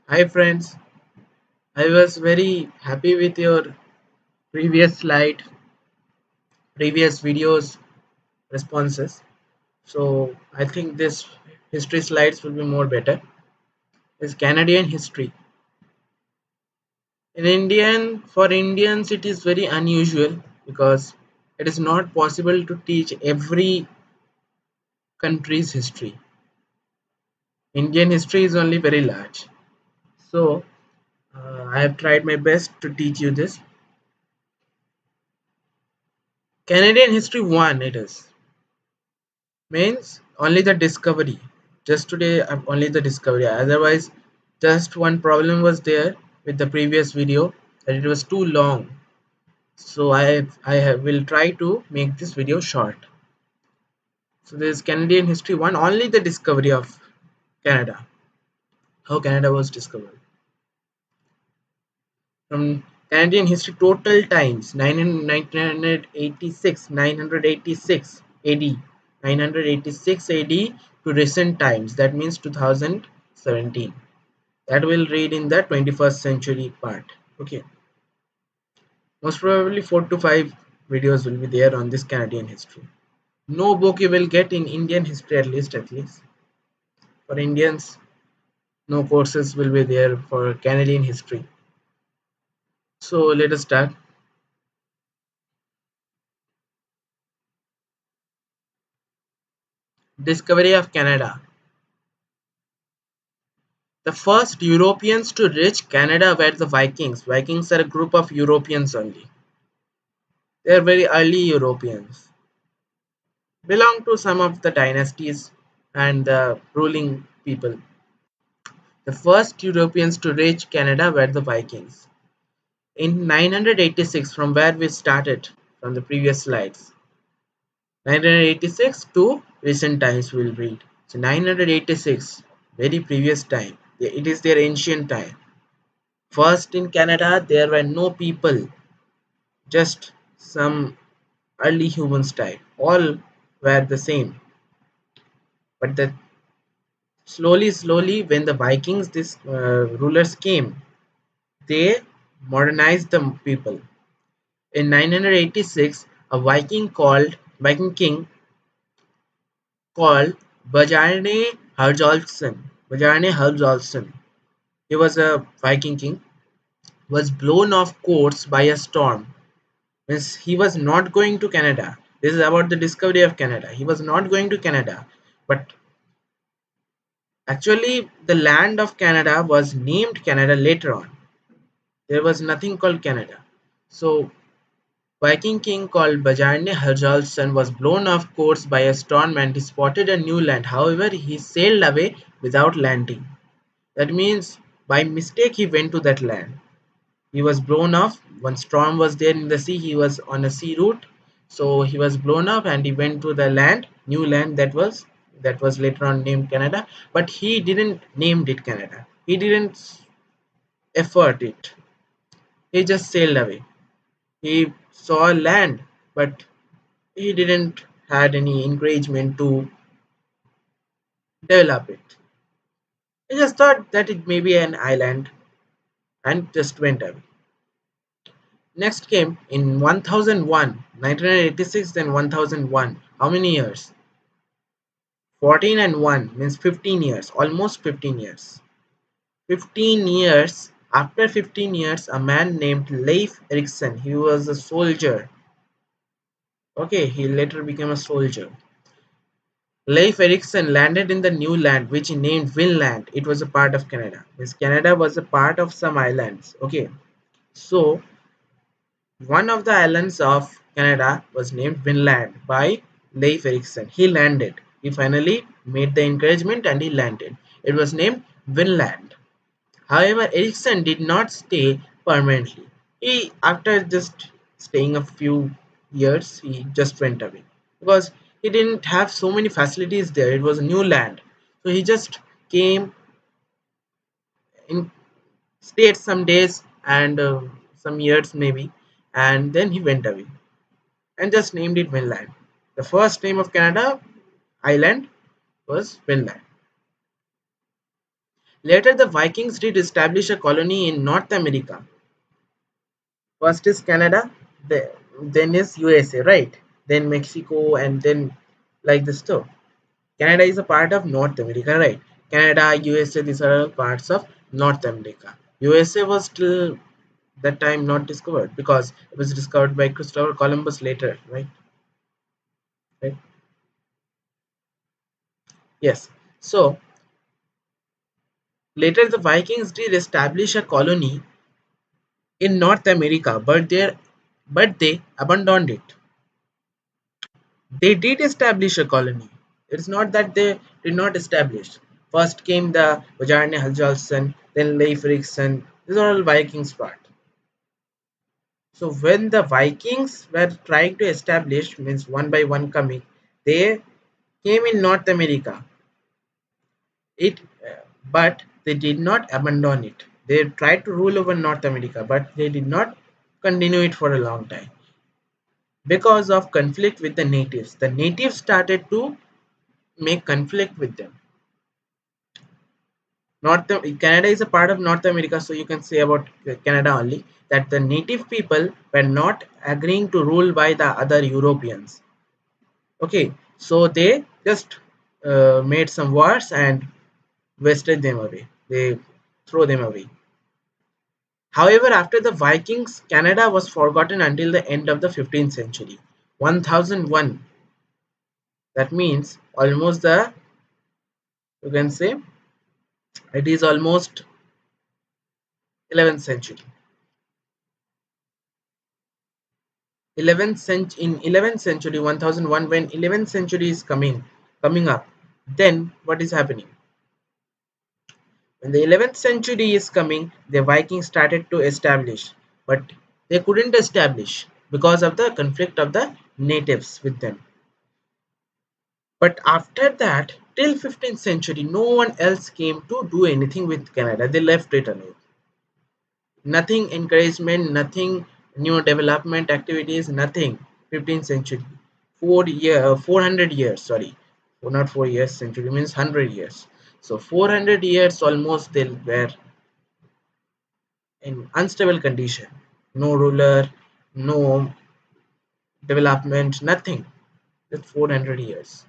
Hi friends, I was very happy with your previous slide, previous videos responses. So I think this history slides will be more better. Is Canadian history. For Indians it is very unusual because it is not possible to teach every country's history. Indian history is only very large. So I have tried my best to teach you this. Canadian history 1 it is. Means only the discovery. Just today only the discovery. Otherwise just one problem was there with the previous video, that it was too long. So will try to make this video short. So this is Canadian history 1, only the discovery of Canada, how Canada was discovered. From Canadian history total times 1986 986 AD 986 AD to recent times, that means 2017. That will read in the 21st century part. Okay, most probably 4 to 5 videos will be there on this Canadian history. No book you will get in Indian history, at least for Indians. No courses will be there for Canadian history. So let us start. Discovery of Canada. The first Europeans to reach Canada were the Vikings. Vikings are a group of Europeans only. They are very early Europeans. Belong to some of the dynasties and the ruling people. The first Europeans to reach Canada were the Vikings. In 986, from where we started from the previous slides, 1986 to recent times we'll read. So 986, very previous time. It is their ancient time. First in Canada, there were no people, just some early humans type. All were the same. But slowly, when the Vikings, these rulers came, they modernized the people. In 986, a Viking king called Bjarne Herjolfsson. Bjarne Herjolfsson. He was a Viking king. Was blown off course by a storm. Means he was not going to Canada. This is about the discovery of Canada. He was not going to Canada, but actually the land of Canada was named Canada later on. There was nothing called Canada. So Viking king called Bjarne Herjolfsson was blown off course by a storm and he spotted a new land. However, he sailed away without landing. That means by mistake he went to that land. He was blown off. One storm was there in the sea. He was on a sea route, so he was blown off and he went to the land, new land that was later on named Canada. But he didn't named it Canada. He didn't effort it. He just sailed away. He saw land, but he didn't had any encouragement to develop it. He just thought that it may be an island and just went away. Next came in 1001, 1986, then 1001. How many years? 14 and 1 means 15 years, almost 15 years. 15 years, after 15 years, a man named Leif Erikson, he was a soldier. Okay, he later became a soldier. Leif Erikson landed in the new land which he named Vinland. It was a part of Canada. Means Canada was a part of some islands. Okay, so one of the islands of Canada was named Vinland by Leif Erikson. He landed. He finally made the encouragement and he landed. It was named Vinland. However, Erikson did not stay permanently. He, after just staying a few years, he just went away because he didn't have so many facilities there. It was a new land, so he just came in, stayed some days and some years maybe, and then he went away and just named it Vinland. The first name of Canada island was Vinland. Later, the Vikings did establish a colony in North America. First is Canada, then is USA, right? Then Mexico, and then like this too. Canada is a part of North America, right? Canada, USA, these are all parts of North America. USA was still that time not discovered because it was discovered by Christopher Columbus later, right? Right? Yes. So later the Vikings did establish a colony in North America, but they abandoned it. They did establish a colony. It's not that they did not establish. First came the Bjarne Haljalson, then Leif Erikson. These are all Vikings part. So when the Vikings were trying to establish, means one by one coming, they came in North America. It, but they did not abandon it. They tried to rule over North America, but they did not continue it for a long time because of conflict with the natives. The natives started to make conflict with them. Canada is a part of North America, so you can say about Canada only that the native people were not agreeing to rule by the other Europeans. Okay, so they just made some wars and wasted them away. They throw them away. However, after the Vikings, Canada was forgotten until the end of the 15th century. 1001. That means almost the, you can say, it is almost 11th century. 11th century, in 11th century 1001, when 11th century is coming up, then what is happening? When the 11th century is coming, the Vikings started to establish, but they couldn't establish because of the conflict of the natives with them. But after that, till 15th century, no one else came to do anything with Canada. They left it alone. Nothing encouragement, nothing new development activities, nothing. 15th century, 400 years. Sorry, not 4 years. Century means 100 years. So 400 years almost they were in unstable condition. No ruler, no development, nothing. Just 400 years.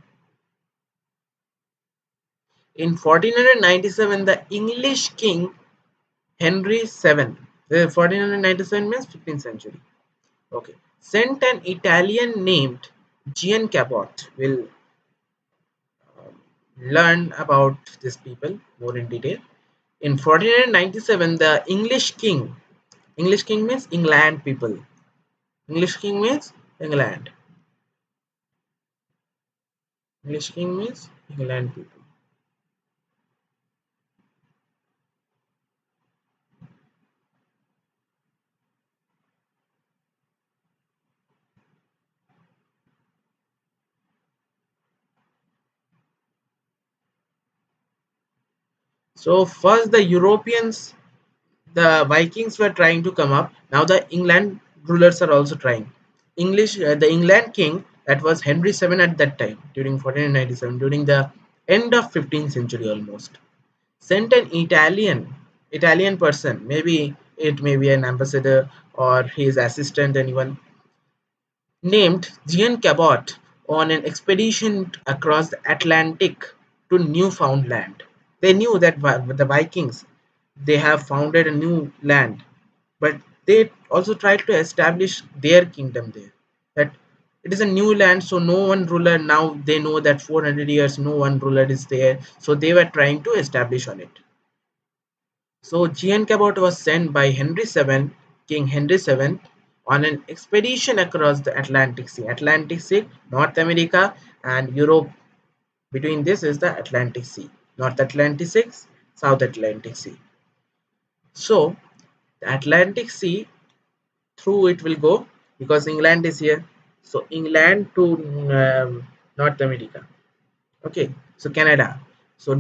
In 1497, the English king Henry VII, the 1497 means 15th century. Okay, sent an Italian named Gian Cabot. We'll learn about these people more in detail. In 1497, the English king means England people. English king means England. English king means England people. So first the Europeans, the Vikings were trying to come up. Now the England rulers are also trying. The England king, that was Henry VII at that time during 1497, during the end of 15th century almost, sent an Italian person, maybe it may be an ambassador or his assistant, anyone, named Gian Cabot on an expedition across the Atlantic to Newfoundland. They knew that the Vikings, they have founded a new land, but they also tried to establish their kingdom there. That it is a new land, so no one ruler, now they know that 400 years no one ruler is there, so they were trying to establish on it. So Gian Cabot was sent by King Henry VII, on an expedition across the Atlantic Sea. Atlantic Sea, North America and Europe. Between this is the Atlantic Sea. North Atlantic Sea, South Atlantic Sea. So the Atlantic Sea, through it will go because England is here. So England to North America. Okay, so Canada. So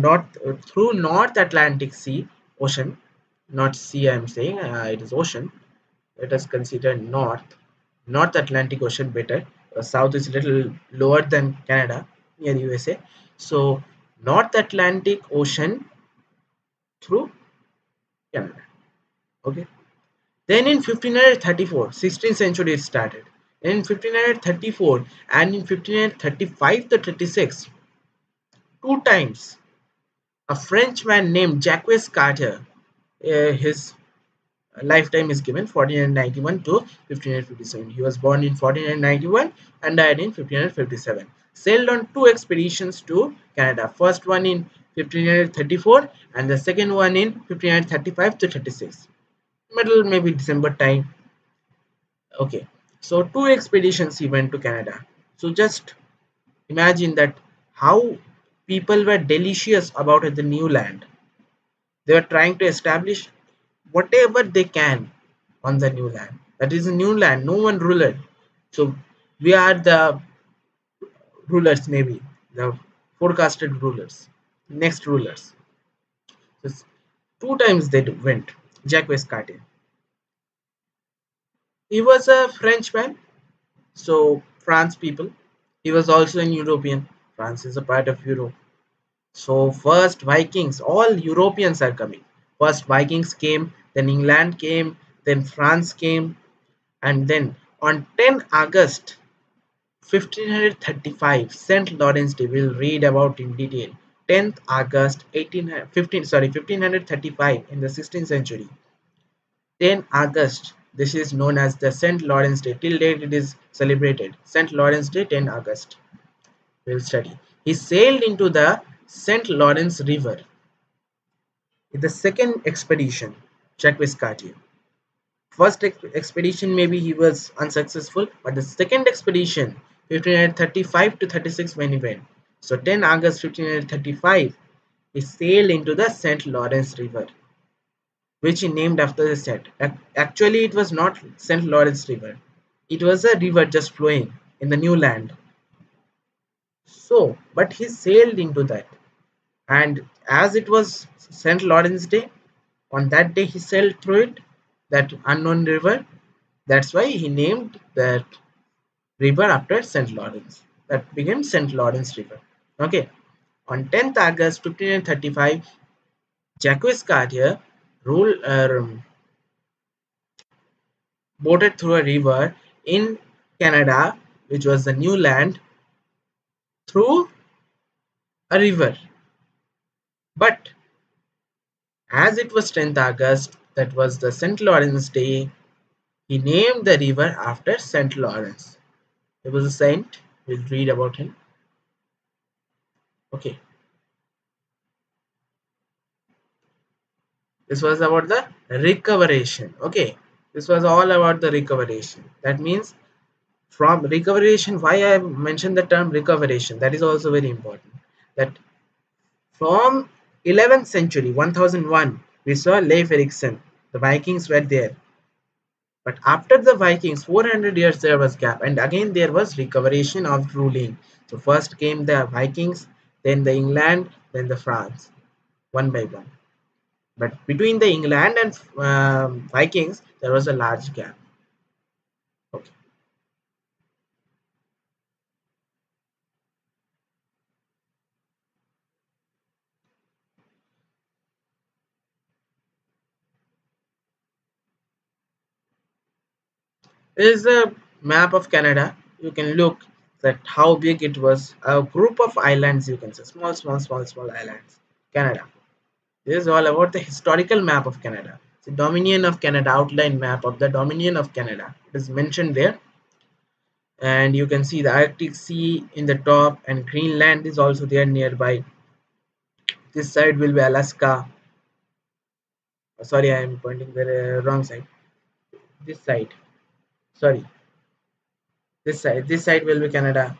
through North Atlantic Sea, ocean, not sea. I'm saying it is ocean. Let us consider North Atlantic Ocean better. South is a little lower than Canada near USA. So North Atlantic Ocean through Canada. Okay. Then in 1534, 16th century it started. Then in 1534 and in 1535 to 36, two times a Frenchman named Jacques Cartier, his lifetime is given 1491 to 1557. He was born in 1491 and died in 1557. Sailed on two expeditions to Canada. First one in 1534 and the second one in 1535 to 36. Middle maybe December time. Okay, so two expeditions he went to Canada. So just imagine that how people were delicious about the new land. They were trying to establish whatever they can on the new land. That is a new land, no one ruler. So we are the rulers, maybe the forecasted rulers, next rulers. So two times they went. Jacques Cartier. He was a Frenchman, so France people. He was also an European. France is a part of Europe. So first Vikings, all Europeans are coming. First Vikings came, then England came, then France came, and then on 10 August 1535, St. Lawrence Day, we'll read about in detail. 10th August 1535 in the 16th century. 10 August, this is known as the St. Lawrence Day. Till date it is celebrated. St. Lawrence Day, 10 August. We'll study. He sailed into the St. Lawrence River in the second expedition, Jacques Cartier. First expedition maybe he was unsuccessful, but the second expedition 1535 to 36 when he went. So 10 August 1535 he sailed into the St. Lawrence River, which he named after the saint. Actually it was not St. Lawrence River. It was a river just flowing in the new land. So but he sailed into that, and as it was St. Lawrence Day, on that day he sailed through it, that unknown river. That's why he named that river after St. Lawrence. That became St. Lawrence River. Okay. On 10th August 1535, Jacques Cartier ruled, boated through a river in Canada, which was the new land, through a river. But as it was 10th August, that was the St. Lawrence Day, he named the river after St. Lawrence. He was a saint. We'll read about him. Okay. This was about the recoveration. Okay. This was all about the recoveration. That means from recoveration, why I mentioned the term recoveration, that is also very important. That from 11th century, 1001, we saw Leif Erikson. The Vikings were there. But after the Vikings, 400 years there was gap, and again there was recoveration of ruling. So first came the Vikings, then the England, then the France, one by one. But between the England and Vikings, there was a large gap. Okay. This is a map of Canada. You can look at how big it was. A group of islands, you can say, small islands. Canada. This is all about the historical map of Canada. The Dominion of Canada, outline map of the Dominion of Canada. It is mentioned there, and you can see the Arctic Sea in the top, and Greenland is also there nearby. This side will be Alaska. Sorry, I am pointing the wrong side. This side. Sorry, this side. This side will be Canada.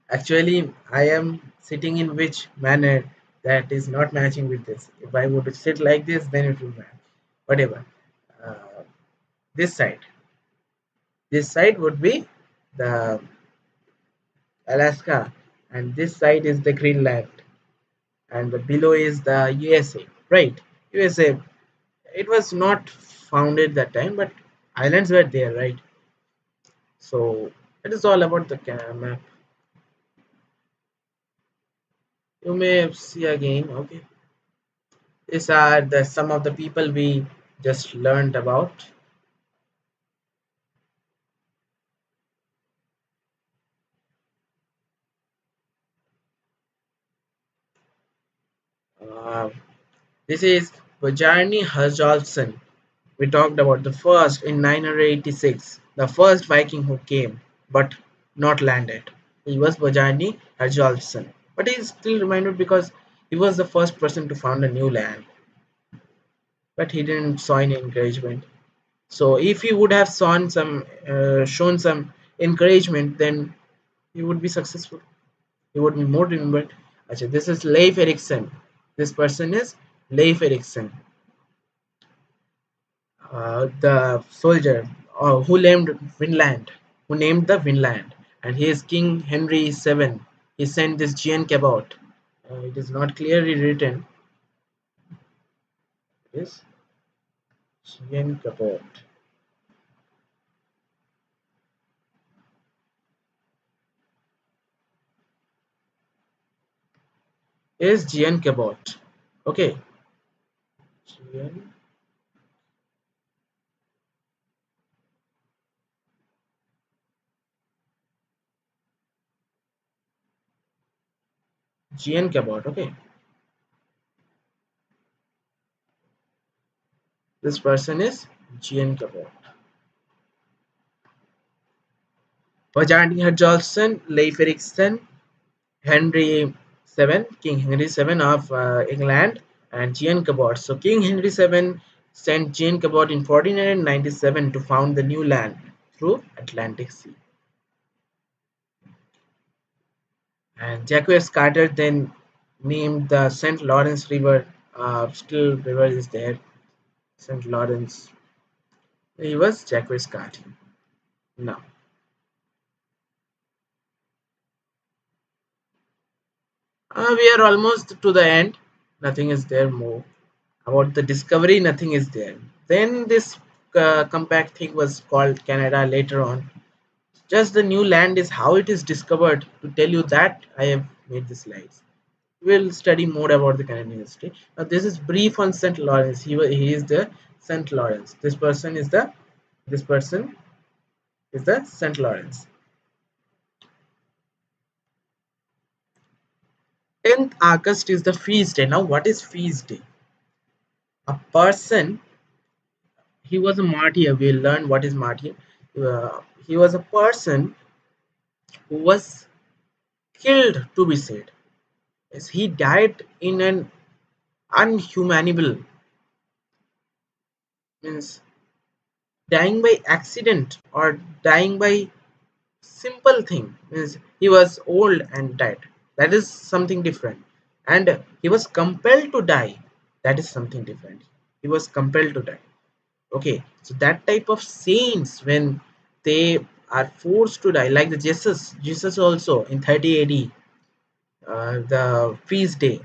Actually, I am sitting in which manner that is not matching with this. If I would sit like this, then it will match. Whatever. Uh, this side. This side would be the Alaska, and this side is the Greenland, and the below is the USA. Right? USA. It was not founded that time, but islands were there, right? So it is all about the map. You may see again. Okay. These are the some of the people we just learned about. Uh, this is Bjarni Herjolfsson. We talked about the first in 986, the first Viking who came but not landed. He was Bjarni Herjolfsson, but he is still remembered because he was the first person to found a new land, but he didn't show any encouragement. So if he would have shown some encouragement, then he would be successful. He would be more remembered. Achha, this is Leif Erikson. This person is Leif Erikson, the soldier who named the Vinland, and he is King Henry VII. He sent this Jean Cabot. It is not clearly written. It is Jean Cabot. It is Jean Cabot. Okay, Jean, Jean Cabot. Okay, this person is Jean Cabot. Bjarni Herjolfsson, Leif Erikson, Henry VII, King Henry VII of England, and Jean Cabot. So King Henry VII sent Jean Cabot in 1497 to found the new land through Atlantic Sea. And Jacques Carter then named the St. Lawrence River. Still, river is there. St. Lawrence. He was Jacques Carter. Now, we are almost to the end. Nothing is there more. About the discovery, nothing is there. Then this compact thing was called Canada later on. Just the new land is how it is discovered. To tell you that, I have made the slides. We'll study more about the Canadian history. Now, this is brief on St. Lawrence. He is the St. Lawrence. This person is the St. Lawrence. 10th August is the feast day. Now, what is feast day? A person, he was a martyr. We'll learn what is martyr. He was a person who was killed to be saved. Yes, he died in an unhumanable, means dying by accident or dying by simple thing, means he was old and died. That is something different. And he was compelled to die. That is something different. He was compelled to die. Okay, so that type of saints, when they are forced to die, like the Jesus also in 30 AD, the feast day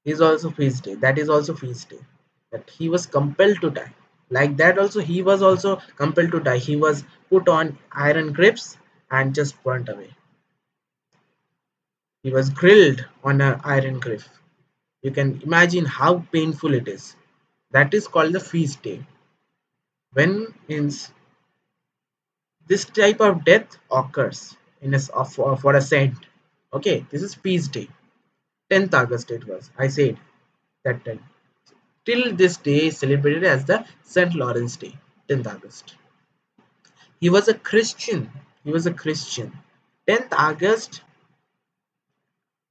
is also feast day. That is also feast day. That he was compelled to die. Like that also he was also compelled to die. He was put on iron grips and just burnt away. He was grilled on an iron grip. You can imagine how painful it is. That is called the feast day. When means this type of death occurs in for a saint. Okay, this is feast day. 10th August it was. I said that time. Till this day is celebrated as the St. Lawrence Day, 10th August. He was a Christian. He was a Christian. 10th August,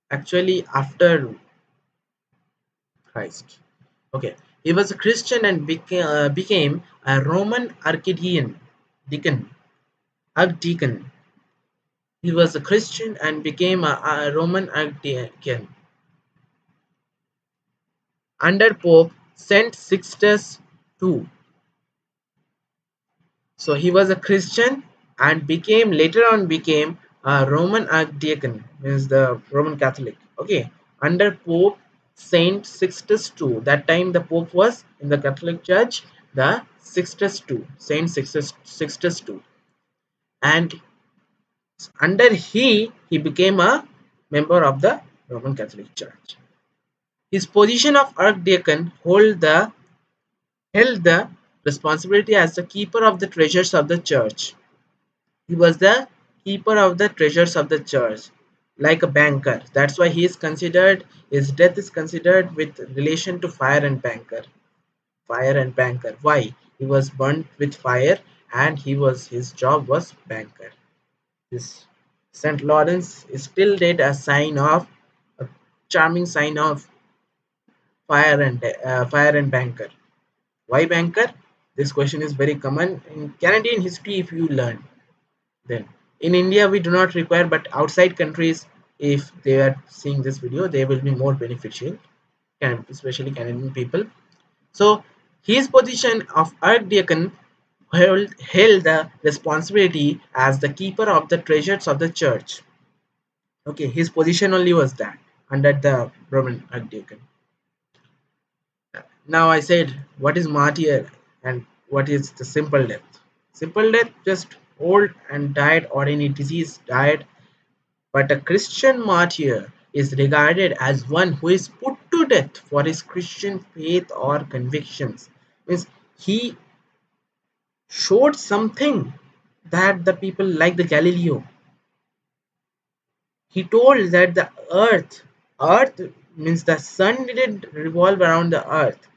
actually after Christ. Okay. He was a Christian and became a Roman deacon. Archdeacon. He was a Christian and became a Roman archdeacon under Pope Saint Sixtus II. So he was a Christian and became later on became a Roman archdeacon, means the Roman Catholic. Okay, under Pope Saint Sixtus II. That time the Pope was in the Catholic Church, the Sixtus II, Saint Sixtus II, and under he became a member of the Roman Catholic Church. His position of archdeacon held the responsibility as the keeper of the treasures of the church. He was the keeper of the treasures of the church, like a banker. That's why he is considered, his death is considered with relation to fire and banker. Fire and banker. Why? He was burnt with fire and his job was banker. This St. Lawrence is still did a charming sign of fire and banker. Why banker? This question is very common in Canadian history if you learn. Then in India we do not require, but outside countries, if they are seeing this video, they will be more beneficial, especially Canadian people. So his position of archdeacon held the responsibility as the keeper of the treasures of the church. Okay, his position only was that under the Roman archdeacon. Now I said what is martyr and what is the simple death. Simple death, just old and died or any disease died. But a Christian martyr is regarded as one who is put to death for his Christian faith or convictions. Means he showed something that the people like the Galileo. He told that the earth means the sun didn't revolve around the earth.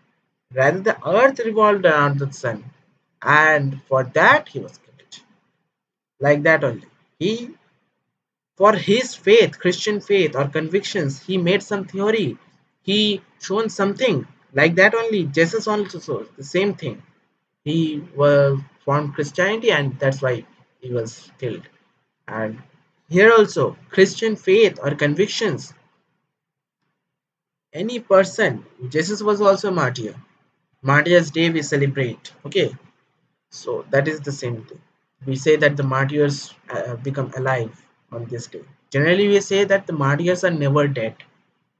Rather the earth revolved around the sun. And for that he was killed. Like that only. He For his faith, Christian faith or convictions, he made some theory. He shown something like that only. Jesus also saw the same thing. He was formed Christianity, and that's why he was killed. And here also, Christian faith or convictions. Any person, Jesus was also martyr. Martyrs Day we celebrate. Okay, so that is the same thing. We say that the martyrs become alive on this day. Generally, we say that the martyrs are never dead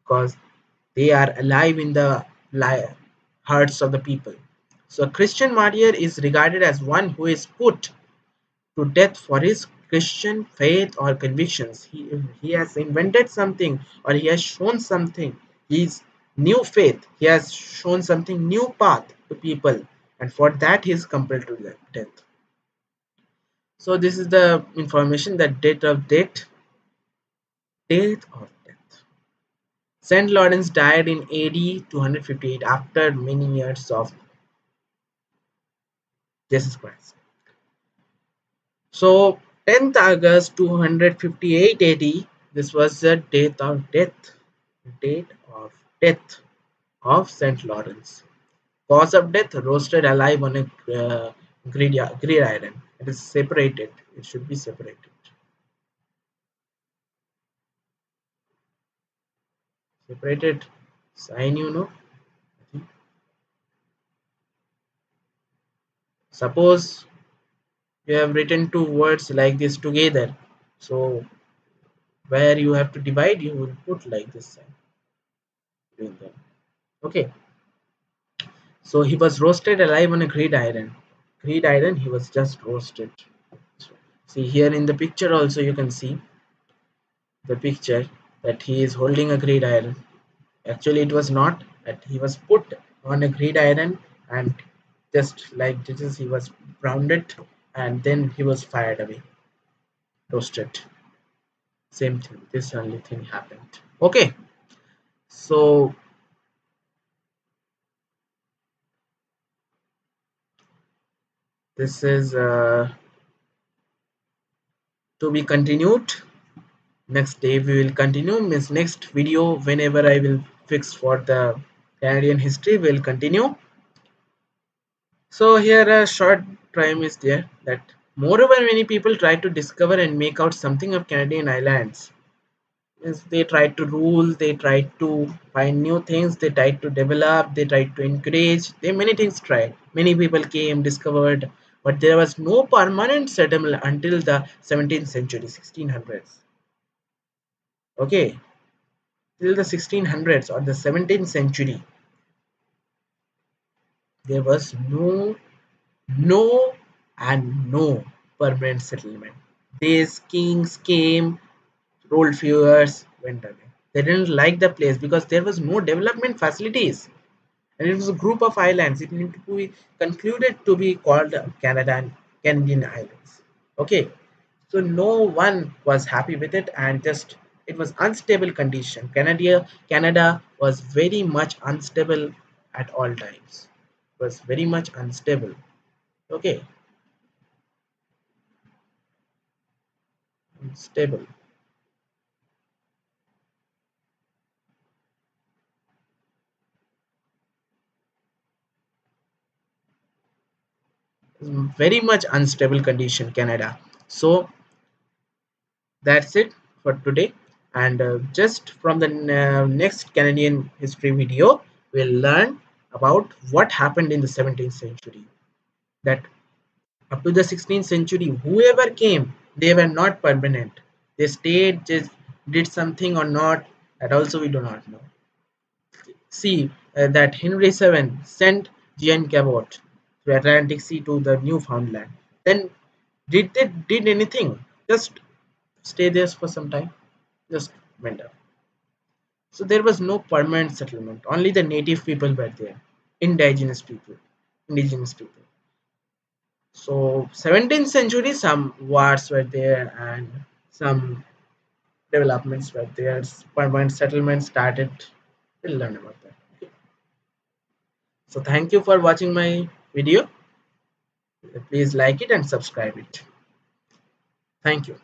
because they are alive in the hearts of the people. So, a Christian martyr is regarded as one who is put to death for his Christian faith or convictions. He has invented something or he has shown something. His new faith, he has shown something new path to people, and for that he is compelled to death. So this is the information that date of death. Saint Lawrence died in AD 258 after many years of Jesus Christ. So 10th August 258 AD, this was the date of death of Saint Lawrence. Cause of death: roasted alive on a gridiron. It is separated. It should be separated. Separated sign, Suppose you have written two words like this together. So where you have to divide, you will put like this sign between them. Okay. So he was roasted alive on a gridiron. Gridiron, he was just roasted. So, see here in the picture also you can see the picture that he is holding a gridiron. Actually, it was not that he was put on a gridiron and just like this, he was browned and then he was fired away, roasted. Same thing. This only thing happened. Okay, so this is to be continued. Next day we will continue. Means next video, whenever I will fix for the Canadian history, will continue. So here a short time is there that moreover many people try to discover and make out something of Canadian islands. Means they tried to rule, they tried to find new things, they tried to develop, they tried to encourage. They many things tried. Many people came, discovered, but there was no permanent settlement until the 17th century, 1600s. Okay, till the 1600s or the 17th century, there was no and no permanent settlement. These kings came, ruled few years, went away. They didn't like the place because there was no development facilities, and it was a group of islands. It needed to be concluded to be called Canada and Canadian Islands. Okay, so no one was happy with it, and just it was unstable condition. Canada was very much unstable at all times. It was very much unstable. Okay, unstable. Very much unstable condition, Canada. So that's it for today. And just from the next Canadian history video, we'll learn about what happened in the 17th century. That up to the 16th century, whoever came, they were not permanent. They stayed, just did something or not, that also we do not know. See that Henry VII sent Jean Cabot to Atlantic Sea to the Newfoundland. Then did they did anything? Just stay there for some time. Just went up. So there was no permanent settlement. Only the native people were there, indigenous people, indigenous people. So 17th century, some wars were there and some developments were there. Permanent settlement started. We'll learn about that. Okay. So thank you for watching my video. Please like it and subscribe it. Thank you.